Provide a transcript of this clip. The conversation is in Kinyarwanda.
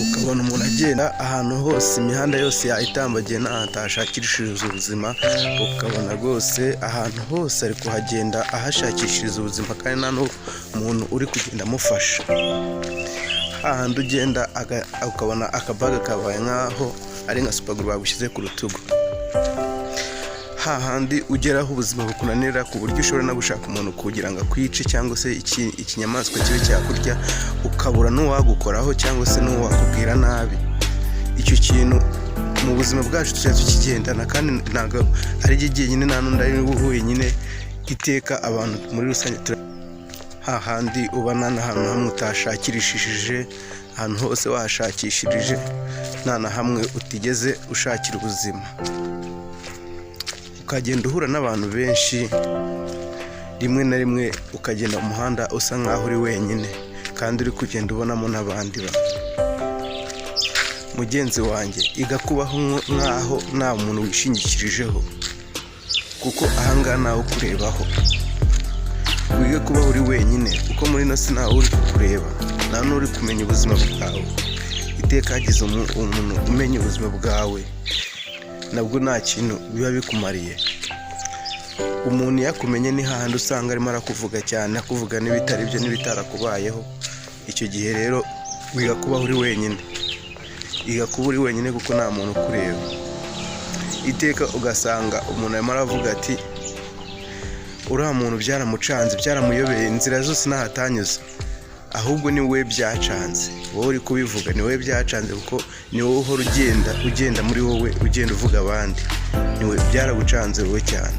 ukabona umuntu agenda ahantu hose imihanda yose yayitambagiye n'ahantu atashakishiriza ubuzima, ukabona rwose ahantu hose ari kuhagenda ahashakishiriza ubuzima kandi nta n'umuntu uri kugenda amufasha. Hahandi ugenda ukabona akabaga kabaye nk'aho ari nka supaguru bagushyize ku rutugu. Hahandi ugeraho ubuzima bukunanira ku buryo ushobora no gushaka umuntu kugira ngo akwice cyangwa se ikinyamaswa kibe cyakurya, ukabura n'uwagukoraho cyangwa se n'uwakubwira nabi. Icyo kintu mu buzima bwacu tujya tukigendana kandi ntabwo ari igihe nyine, nta n'undi ari wenyine, iteka abantu muri rusange. Hahandi ubona n'ahantu hamwe utashakirishije, ahantu hose wahashakishirije, nta na hamwe utigeze ushakira ubuzima. Ukagenda uhura n'abantu benshi, rimwe na rimwe ukagenda mu muhanda usa nk'aho uri wenyine kandi uri kugenda ubonamo n'abandi mugenzi wanjye, igakubaho nk'aho nta muntu wishingikirijeho, kuko ahangaha ntawe ukurebaho. Wige kubaho uri wenyine kuko muri ino si ntawe uri kukureba, nta n'uri kumenya ubuzima bwawe. Iteka hagize umuntu umenya ubuzima bwawe, nabwo nta kintu biba bikumariye. Umuntu yakumenye ni hahandi usanga arimo arakuvuga cyane, akuvuga n'ibitari byo n'ibitarakubayeho. Icyo gihe rero wiga kubaho uri wenyine, wiga kuba uri wenyine kuko nta muntu ukureba. Iteka ugasanga umuntu arimo aravuga ati uriya muntu byaramucanze, byaramuyobeye, inzira zose ntahatanyuze, ahubwo ni wowe byacanze. Wowe uri kubivuga ni wowe byacanze kuko ni wowe uhora ugenda muri wowe, ugenda uvuga abandi, ni wowe byaragucanze wowe cyane.